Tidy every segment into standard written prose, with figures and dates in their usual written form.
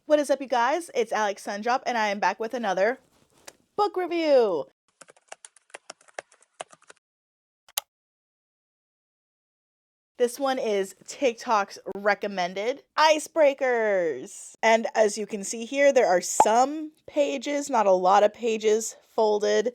What is up, you guys? It's Alex Sundrop, and I am back with another book review. This one is TikTok's recommended Icebreakers. And as you can see here, there are some pages, not a lot of pages, folded.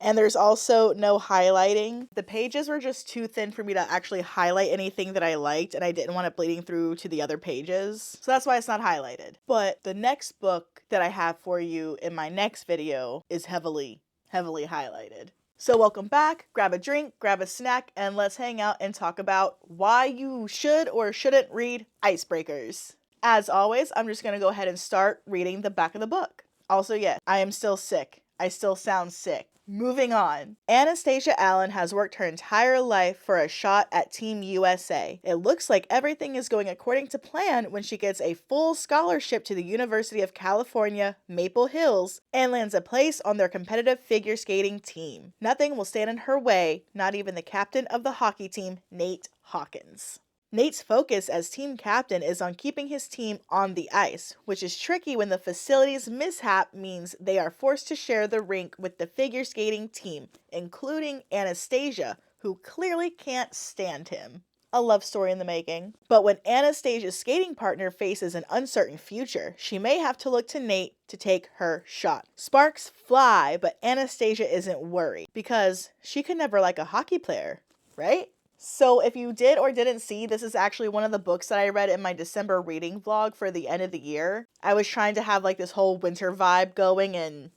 And there's also no highlighting. The pages were just too thin for me to actually highlight anything that I liked, and I didn't want it bleeding through to the other pages. So that's why it's not highlighted. But the next book that I have for you in my next video is heavily highlighted. So welcome back, grab a drink, grab a snack, and let's hang out and talk about why you should or shouldn't read Icebreakers. As always, I'm just going to go ahead and start reading the back of the book. Also, yes, I am still sick. I still sound sick. Moving on. Anastasia Allen has worked her entire life for a shot at Team USA. It looks like everything is going according to plan when she gets a full scholarship to the University of California, Maple Hills, and lands a place on their competitive figure skating team. Nothing will stand in her way, not even the captain of the hockey team, Nate Hawkins. Nate's focus as team captain is on keeping his team on the ice, which is tricky when the facility's mishap means they are forced to share the rink with the figure skating team, including Anastasia, who clearly can't stand him. A love story in the making. But when Anastasia's skating partner faces an uncertain future, she may have to look to Nate to take her shot. Sparks fly, but Anastasia isn't worried, because she could never like a hockey player, right? So if you did or didn't see, this is actually one of the books that I read in my December reading vlog for the end of the year. I was trying to have like this whole winter vibe going, and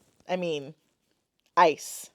ice,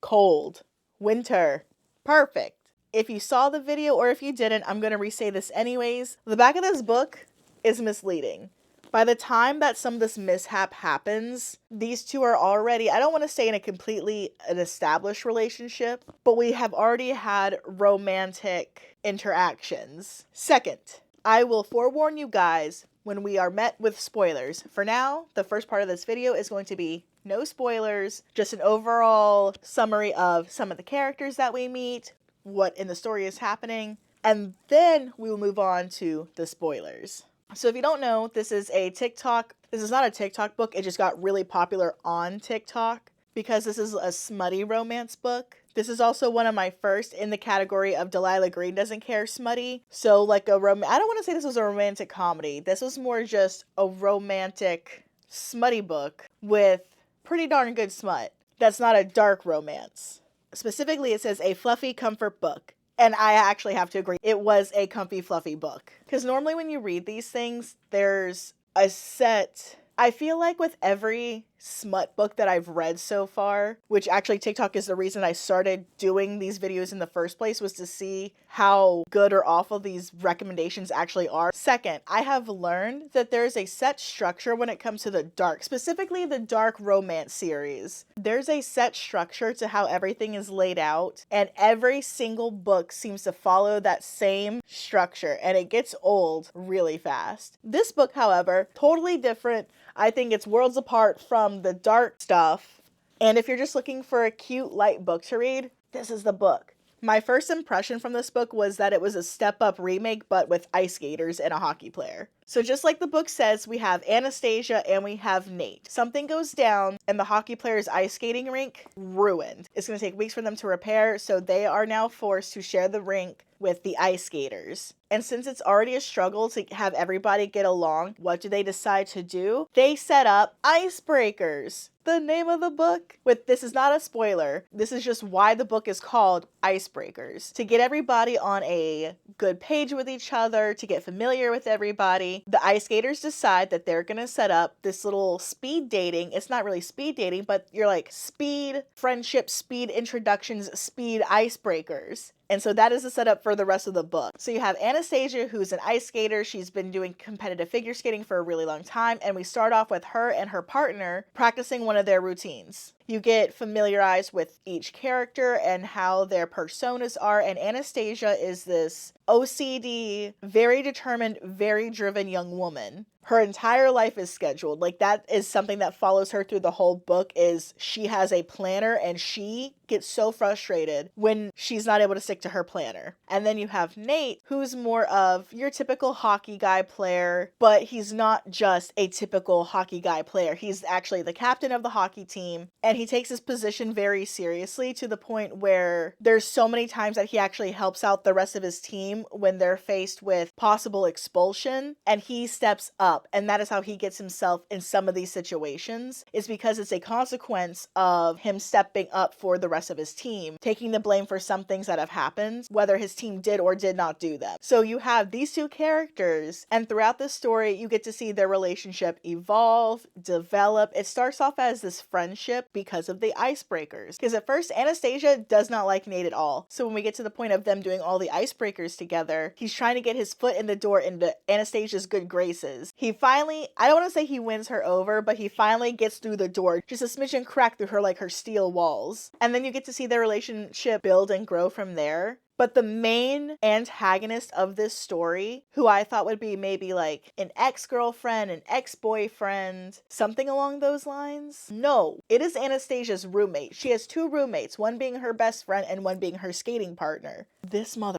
cold, winter, perfect. If you saw the video or if you didn't, I'm going to re-say this anyways. The back of this book is misleading. By the time that some of this mishap happens, these two are already, I don't want to say in an established relationship, but we have already had romantic interactions. Second, I will forewarn you guys when we are met with spoilers. For now, the first part of this video is going to be no spoilers, just an overall summary of some of the characters that we meet, what in the story is happening, and then we will move on to the spoilers. So if you don't know, this is not a TikTok book, it just got really popular on TikTok because this is a smutty romance book. This is also one of my first in the category of Delilah Green Doesn't Care smutty. So like I don't want to say this was a romantic comedy. This was more just a romantic smutty book with pretty darn good smut. That's not a dark romance. Specifically, it says a fluffy comfort book. And I actually have to agree, it was a comfy, fluffy book. Because normally when you read these things, there's a set... I feel like with every smut book that I've read so far, which actually TikTok is the reason I started doing these videos in the first place, was to see how good or awful these recommendations actually are. Second, I have learned that there's a set structure when it comes to the dark, specifically the dark romance series. There's a set structure to how everything is laid out, and every single book seems to follow that same structure, and it gets old really fast. This book, however, totally different. I think it's worlds apart from the dark stuff. And if you're just looking for a cute, light book to read, this is the book. My first impression from this book was that it was a step-up remake, but with ice skaters and a hockey player. So just like the book says, we have Anastasia and we have Nate. Something goes down and the hockey player's ice skating rink ruined. It's going to take weeks for them to repair, so they are now forced to share the rink with the ice skaters. And since it's already a struggle to have everybody get along, what do they decide to do? They set up Icebreakers. The name of the book. This is not a spoiler. This is just why the book is called Icebreakers. To get everybody on a good page with each other, to get familiar with everybody, the ice skaters decide that they're going to set up this little speed dating. It's not really speed dating, but you're like speed friendship, speed introductions, speed icebreakers. And so that is the setup for the rest of the book. So you have Anastasia, who's an ice skater. She's been doing competitive figure skating for a really long time. And we start off with her and her partner practicing one of their routines. You get familiarized with each character and how their personas are, and Anastasia is this OCD, very determined, very driven young woman. Her entire life is scheduled. Like, that is something that follows her through the whole book, is she has a planner and she gets so frustrated when she's not able to stick to her planner. And then you have Nate, who's more of your typical hockey guy player, but he's not just a typical hockey guy player. He's actually the captain of the hockey team, and he takes his position very seriously, to the point where there's so many times that he actually helps out the rest of his team when they're faced with possible expulsion, and he steps up. And that is how he gets himself in some of these situations, is because it's a consequence of him stepping up for the rest of his team, taking the blame for some things that have happened, whether his team did or did not do them. So you have these two characters, and throughout this story, you get to see their relationship evolve, develop. It starts off as this friendship because of the Icebreakers. Because at first, Anastasia does not like Nate at all. So when we get to the point of them doing all the Icebreakers together, he's trying to get his foot in the door into Anastasia's good graces. He finally, I don't want to say he wins her over, but he finally gets through the door, just a smidgen crack through her, like her steel walls. And then you get to see their relationship build and grow from there. But the main antagonist of this story, who I thought would be maybe like an ex-girlfriend, an ex-boyfriend, something along those lines, no, it is Anastasia's roommate. She has two roommates, one being her best friend and one being her skating partner. This mother...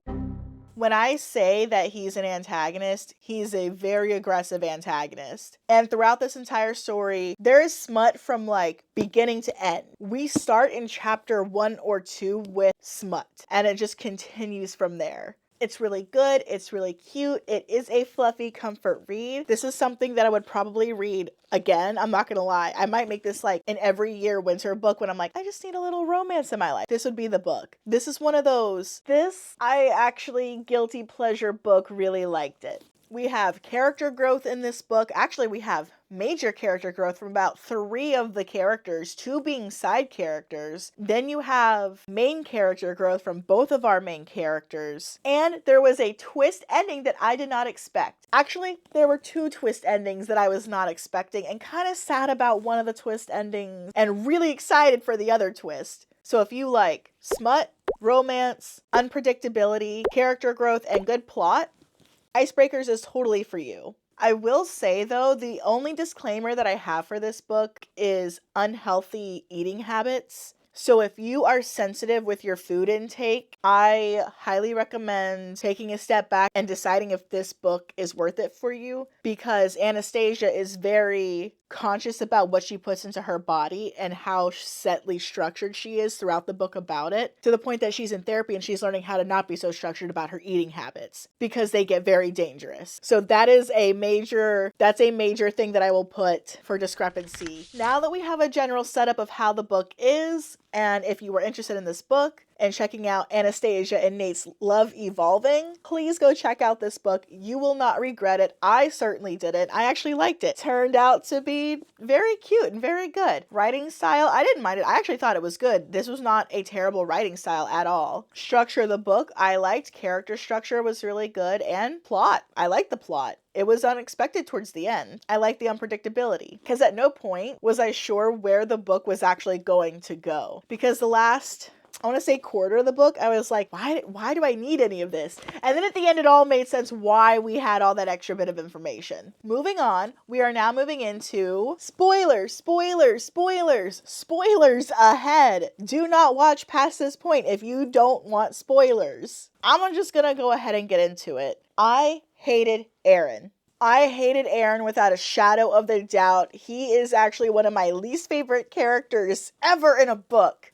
When I say that he's an antagonist, he's a very aggressive antagonist. And throughout this entire story, there is smut from like beginning to end. We start in chapter 1 or 2 with smut, and it just continues from there. It's really good. It's really cute. It is a fluffy comfort read. This is something that I would probably read again. I'm not gonna lie. I might make this like an every year winter book when I'm like, I just need a little romance in my life. This would be the book. This is one of those. I actually guilty pleasure book, really liked it. We have character growth in this book. Actually, we have major character growth from about 3 of the characters, 2 being side characters. Then you have main character growth from both of our main characters. And there was a twist ending that I did not expect. Actually, there were 2 twist endings that I was not expecting, and kind of sad about one of the twist endings and really excited for the other twist. So if you like smut, romance, unpredictability, character growth, and good plot, Icebreakers is totally for you. I will say, though, the only disclaimer that I have for this book is unhealthy eating habits. So if you are sensitive with your food intake, I highly recommend taking a step back and deciding if this book is worth it for you, because Anastasia is very conscious about what she puts into her body and how setly structured she is throughout the book about it, to the point that she's in therapy and she's learning how to not be so structured about her eating habits, because they get very dangerous. So that's a major thing that I will put for discrepancy. Now that we have a general setup of how the book is, and if you were interested in this book and checking out Anastasia and Nate's love evolving, please go check out this book. You will not regret it. I certainly didn't. I actually liked it. Turned out to be very cute and very good. Writing style, I didn't mind it. I actually thought it was good. This was not a terrible writing style at all. Structure of the book, I liked. Character structure was really good. And plot, I liked the plot. It was unexpected towards the end. I liked the unpredictability, because at no point was I sure where the book was actually going to go. Because the last, I want to say quarter of the book, I was like, why do I need any of this? And then at the end, it all made sense why we had all that extra bit of information. Moving on, we are now moving into spoilers ahead. Do not watch past this point if you don't want spoilers. I'm just gonna go ahead and get into it. I hated Aaron. I hated Aaron without a shadow of a doubt. He is actually one of my least favorite characters ever in a book.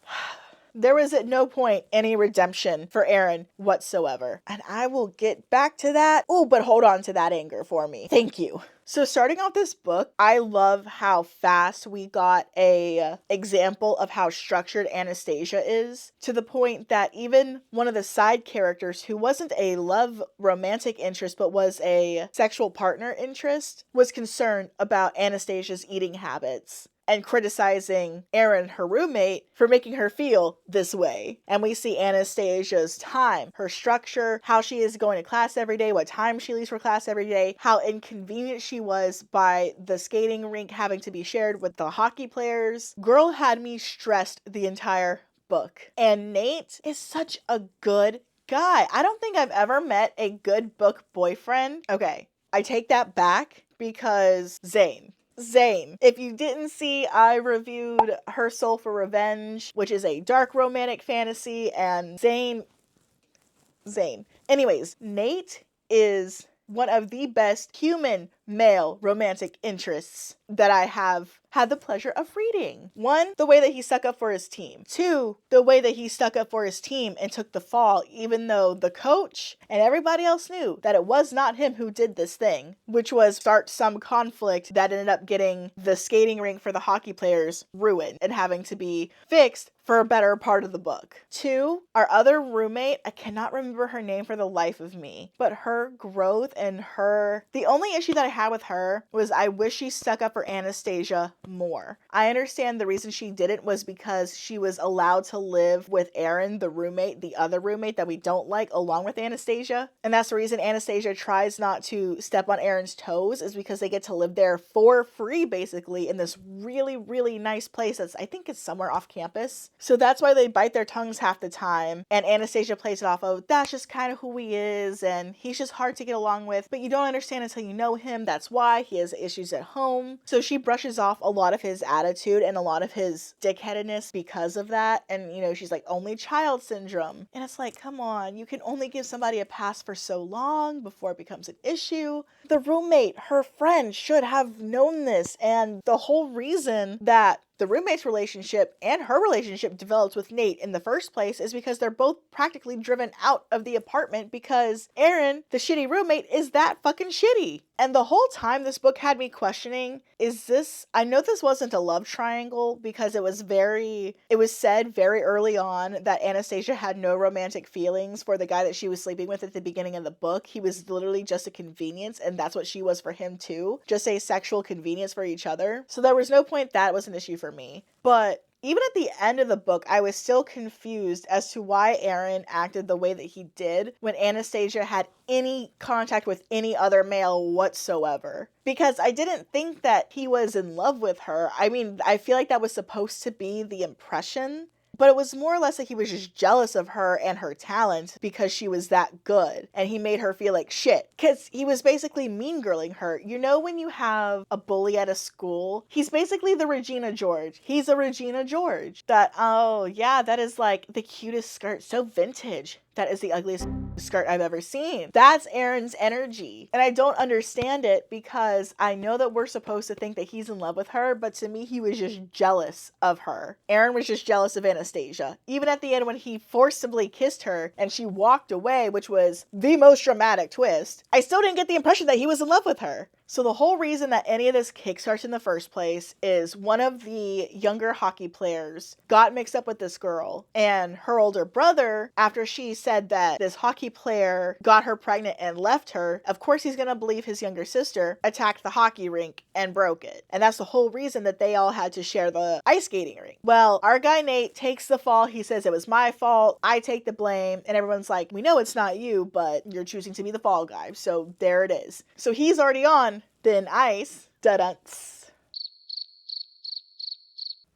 There was at no point any redemption for Aaron whatsoever. And I will get back to that. Oh, but hold on to that anger for me. Thank you. So starting off this book, I love how fast we got a example of how structured Anastasia is, to the point that even one of the side characters, who wasn't a love romantic interest but was a sexual partner interest, was concerned about Anastasia's eating habits. and criticizing Erin, her roommate, for making her feel this way. And we see Anastasia's time, her structure, how she is going to class every day, what time she leaves for class every day, how inconvenient she was by the skating rink having to be shared with the hockey players. Girl had me stressed the entire book. And Nate is such a good guy. I don't think I've ever met a good book boyfriend. Okay, I take that back Because Zane. If you didn't see, I reviewed Her Soul for Revenge, which is a dark romantic fantasy, and Zane. Anyways, Nate is one of the best human male romantic interests that I have had the pleasure of reading. One, the way that he stuck up for his team. Two, the way that he stuck up for his team and took the fall, even though the coach and everybody else knew that it was not him who did this thing, which was start some conflict that ended up getting the skating rink for the hockey players ruined and having to be fixed for a better part of the book. Two, our other roommate, I cannot remember her name for the life of me, but her growth and the only issue that I had with her was I wish she stuck up for Anastasia more. I understand the reason she didn't was because she was allowed to live with Erin, the roommate, the other roommate that we don't like, along with Anastasia. And that's the reason Anastasia tries not to step on Erin's toes, is because they get to live there for free, basically, in this really, really nice place that's, I think it's somewhere off campus. So that's why they bite their tongues half the time. And Anastasia plays it off of, that's just kind of who he is, and he's just hard to get along with, but you don't understand until you know him. That's why he has issues at home. So she brushes off a lot of his attitude and a lot of his dickheadedness because of that. And, she's like, only child syndrome. And it's like, come on, you can only give somebody a pass for so long before it becomes an issue. The roommate, her friend, should have known this. And the whole reason that the roommate's relationship and her relationship developed with Nate in the first place is because they're both practically driven out of the apartment because Erin, the shitty roommate, is that fucking shitty. And the whole time this book had me questioning, I know this wasn't a love triangle because it was said very early on that Anastasia had no romantic feelings for the guy that she was sleeping with at the beginning of the book. He was literally just a convenience, and that's what she was for him too. Just a sexual convenience for each other. So there was no point that was an issue for me. But even at the end of the book, I was still confused as to why Erin acted the way that he did when Anastasia had any contact with any other male whatsoever. Because I didn't think that he was in love with her. I mean, I feel like that was supposed to be the impression. But it was more or less like he was just jealous of her and her talent because she was that good. And he made her feel like shit. Because he was basically mean girling her. When you have a bully at a school, he's basically the Regina George. He's a Regina George. That is like the cutest skirt. So vintage. That is the ugliest skirt I've ever seen. That's Erin's energy. And I don't understand it because I know that we're supposed to think that he's in love with her, but to me, he was just jealous of her. Erin was just jealous of Anastasia. Even at the end when he forcibly kissed her and she walked away, which was the most dramatic twist, I still didn't get the impression that he was in love with her. So the whole reason that any of this kickstarts in the first place is one of the younger hockey players got mixed up with this girl, and her older brother, after she said that this hockey player got her pregnant and left her, of course he's gonna believe his younger sister attacked the hockey rink and broke it. And that's the whole reason that they all had to share the ice skating rink. Well, our guy Nate takes the fall. He says it was my fault. I take the blame. And everyone's like, we know it's not you, but you're choosing to be the fall guy. So there it is. So he's already on thin ice. Da-dunts.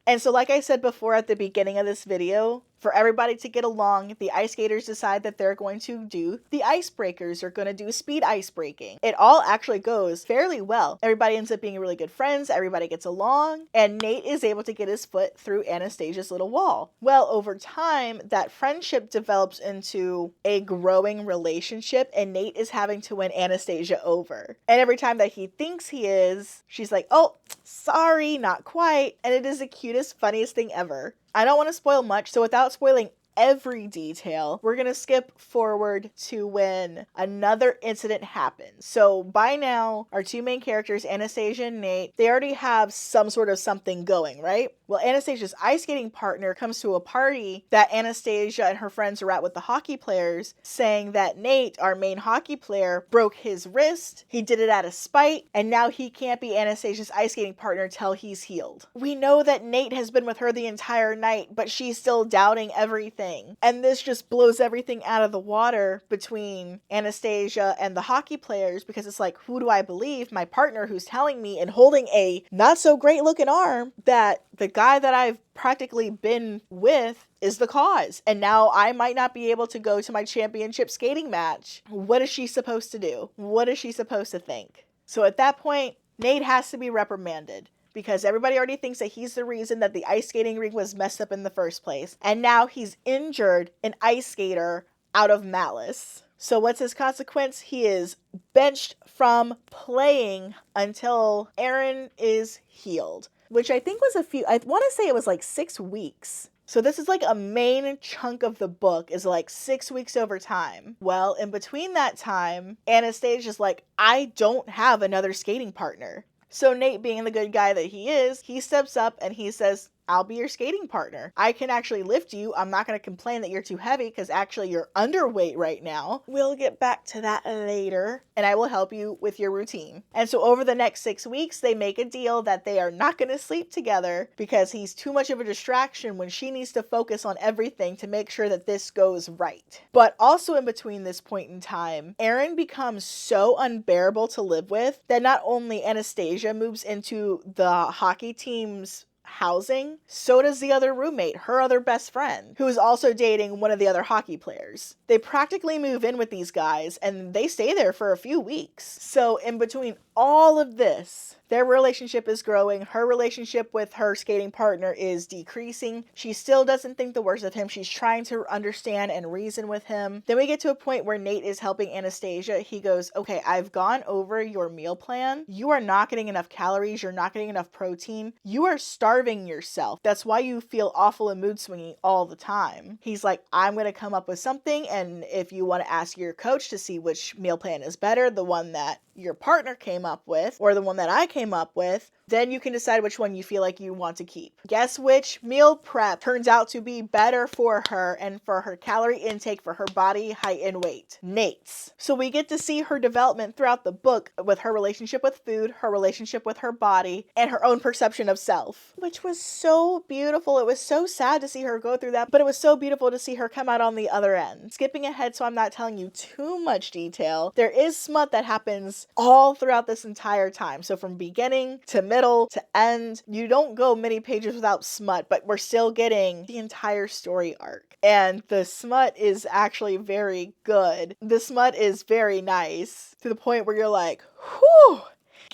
And so like I said before at the beginning of this video, for everybody to get along, the ice skaters decide that they're going to do the Icebreakers. They're going to do speed ice breaking. It all actually goes fairly well. Everybody ends up being really good friends. Everybody gets along. And Nate is able to get his foot through Anastasia's little wall. Well, over time, that friendship develops into a growing relationship. And Nate is having to win Anastasia over. And every time that he thinks he is, she's like, oh, sorry, not quite. And it is the cutest, funniest thing ever. I don't want to spoil much, so without spoiling every detail. We're gonna skip forward to when another incident happens. So by now, our two main characters, Anastasia and Nate, they already have some sort of something going, right? Well, Anastasia's ice skating partner comes to a party that Anastasia and her friends are at with the hockey players, saying that Nate, our main hockey player, broke his wrist. He did it out of spite, and now he can't be Anastasia's ice skating partner till he's healed. We know that Nate has been with her the entire night, but she's still doubting everything. And this just blows everything out of the water between Anastasia and the hockey players, because it's like, who do I believe? My partner who's telling me and holding a not so great looking arm that the guy that I've practically been with is the cause. And now I might not be able to go to my championship skating match. What is she supposed to do? What is she supposed to think? So at that point, Nate has to be reprimanded, because everybody already thinks that he's the reason that the ice skating rink was messed up in the first place. And now he's injured an ice skater out of malice. So what's his consequence? He is benched from playing until Aaron is healed, which I think was I want to say it was like 6 weeks. So this is like a main chunk of the book is like 6 weeks over time. Well, in between that time, Anastasia's like, I don't have another skating partner. So Nate, being the good guy that he is, he steps up and he says, I'll be your skating partner. I can actually lift you. I'm not going to complain that you're too heavy, because actually you're underweight right now. We'll get back to that later, and I will help you with your routine. And so over the next 6 weeks, they make a deal that they are not going to sleep together because he's too much of a distraction when she needs to focus on everything to make sure that this goes right. But also in between this point in time, Aaron becomes so unbearable to live with that not only Anastasia moves into the hockey team's housing, so does the other roommate, her other best friend, who is also dating one of the other hockey players. They practically move in with these guys, and they stay there for a few weeks. So in between all of this, their relationship is growing. Her relationship with her skating partner is decreasing. She still doesn't think the worst of him. She's trying to understand and reason with him. Then we get to a point where Nate is helping Anastasia. He goes, okay, I've gone over your meal plan. You are not getting enough calories. You're not getting enough protein. You are starving yourself. That's why you feel awful and mood swingy all the time. He's like, I'm going to come up with something, and if you want to ask your coach to see which meal plan is better, the one that your partner came up with or the one that I came up with, then you can decide which one you feel like you want to keep. Guess which meal prep turns out to be better for her and for her calorie intake, for her body height and weight? Nate's. So we get to see her development throughout the book with her relationship with food, her relationship with her body, and her own perception of self, which was so beautiful. It was so sad to see her go through that, but it was so beautiful to see her come out on the other end. Skipping ahead so I'm not telling you too much detail, there is smut that happens all throughout this entire time. So from beginning to middle to end, you don't go many pages without smut, but we're still getting the entire story arc. And the smut is actually very good. The smut is very nice to the point where you're like, whew,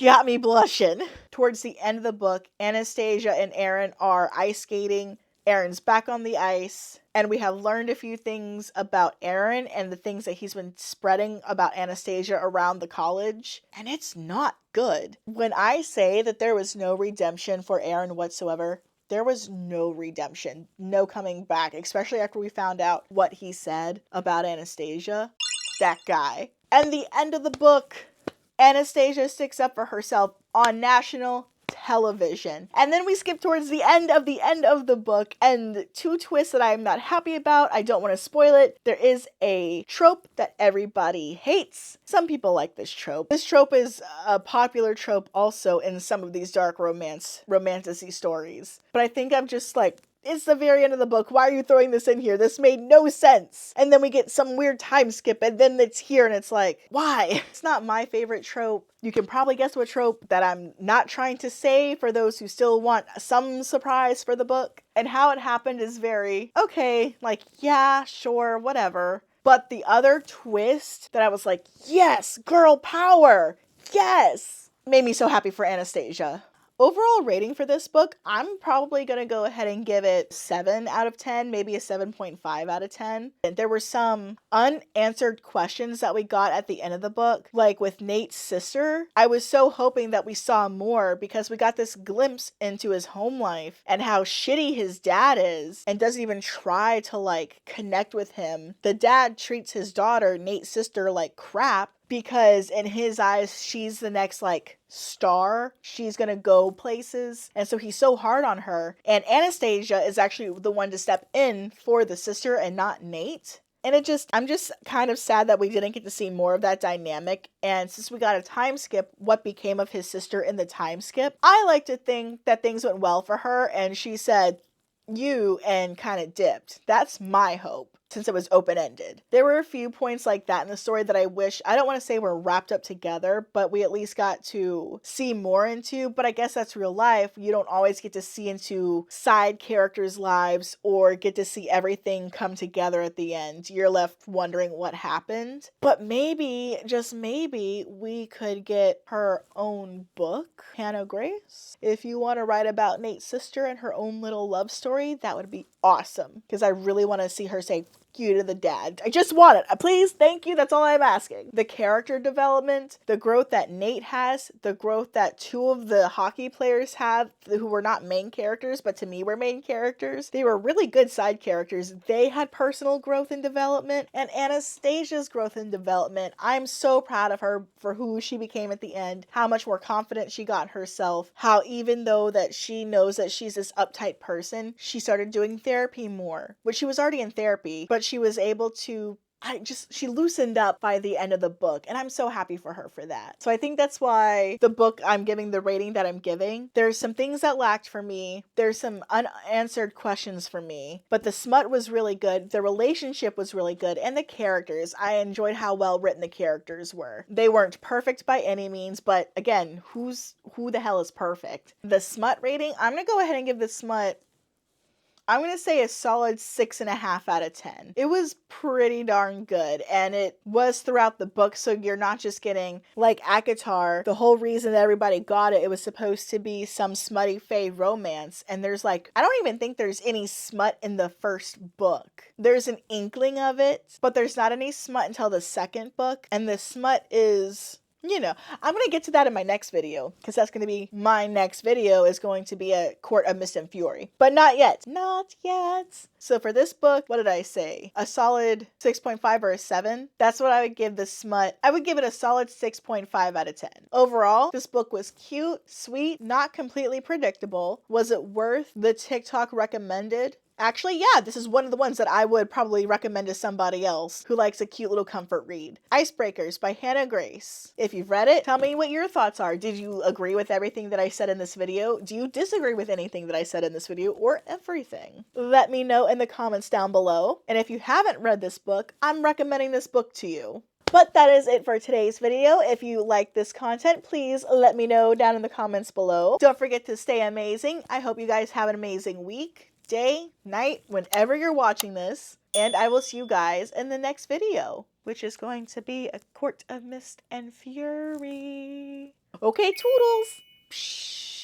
got me blushing. Towards the end of the book, Anastasia and Aaron are ice skating. Aaron's back on the ice, and we have learned a few things about Aaron and the things that he's been spreading about Anastasia around the college, and it's not good. When I say that there was no redemption for Aaron whatsoever, there was no redemption, no coming back, especially after we found out what he said about Anastasia. That guy. And the end of the book, Anastasia sticks up for herself on national television. And then we skip towards the end of the book, and two twists that I'm not happy about. I don't want to spoil it. There is a trope that everybody hates. Some people like this trope. This trope is a popular trope also in some of these dark romantasy stories. But I think I'm just like, it's the very end of the book. Why are you throwing this in here? This made no sense. And then we get some weird time skip, and then it's here, and it's like, why? It's not my favorite trope. You can probably guess what trope that I'm not trying to say for those who still want some surprise for the book. And how it happened is very, okay, like, yeah, sure, whatever. But the other twist that I was like, yes, girl power, yes, made me so happy for Anastasia. Overall rating for this book, I'm probably going to go ahead and give it 7 out of 10, maybe a 7.5 out of 10. And there were some unanswered questions that we got at the end of the book, like with Nate's sister. I was so hoping that we saw more because we got this glimpse into his home life and how shitty his dad is and doesn't even try to like connect with him. The dad treats his daughter, Nate's sister, like crap, because in his eyes, she's the next like star. She's gonna go places. And so he's so hard on her. And Anastasia is actually the one to step in for the sister and not Nate. And I'm just kind of sad that we didn't get to see more of that dynamic. And since we got a time skip, what became of his sister in the time skip? I like to think that things went well for her and she said, you, and kind of dipped. That's my hope, since it was open-ended. There were a few points like that in the story that I wish, I don't want to say were wrapped up together, but we at least got to see more into, but I guess that's real life. You don't always get to see into side characters' lives or get to see everything come together at the end. You're left wondering what happened. But maybe, just maybe, we could get her own book, Hannah Grace. If you want to write about Nate's sister and her own little love story, that would be awesome. Because I really want to see her say you to the dad. I just want it. Please, thank you. That's all I'm asking. The character development, the growth that Nate has, the growth that two of the hockey players have who were not main characters, but to me were main characters. They were really good side characters. They had personal growth and development, and Anastasia's growth and development. I'm so proud of her for who she became at the end, how much more confident she got herself, how even though that she knows that she's this uptight person, she started doing therapy more, which she was already in therapy, but she was able to she loosened up by the end of the book, and I'm so happy for her for that. So I think that's why the book, I'm giving the rating that I'm giving. There's some things that lacked for me. There's some unanswered questions for me, but the smut was really good. The relationship was really good, and the characters, I enjoyed how well written the characters were. They weren't perfect by any means, but again, who the hell is perfect? The smut rating, I'm gonna go ahead and give the smut, I'm going to say a solid 6.5 out of 10. It was pretty darn good, and it was throughout the book, so you're not just getting, like ACOTAR, the whole reason that everybody got it, it was supposed to be some smutty fae romance, and there's like, I don't even think there's any smut in the first book. There's an inkling of it, but there's not any smut until the second book, and the smut is... You know, I'm going to get to that in my next video, because that's going to be my next video is going to be a Court of Mist and Fury. But not yet. Not yet. So for this book, what did I say? A solid 6.5 or a 7? That's what I would give the smut. I would give it a solid 6.5 out of 10. Overall, this book was cute, sweet, not completely predictable. Was it worth the TikTok recommended? Actually, yeah, this is one of the ones that I would probably recommend to somebody else who likes a cute little comfort read. Icebreakers by Hannah Grace. If you've read it, tell me what your thoughts are. Did you agree with everything that I said in this video? Do you disagree with anything that I said in this video, or everything? Let me know in the comments down below. And if you haven't read this book, I'm recommending this book to you. But that is it for today's video. If you like this content, please let me know down in the comments below. Don't forget to stay amazing. I hope you guys have an amazing week, day, night, whenever you're watching this, and I will see you guys in the next video, which is going to be a Court of Mist and Fury. Okay, toodles. Psh.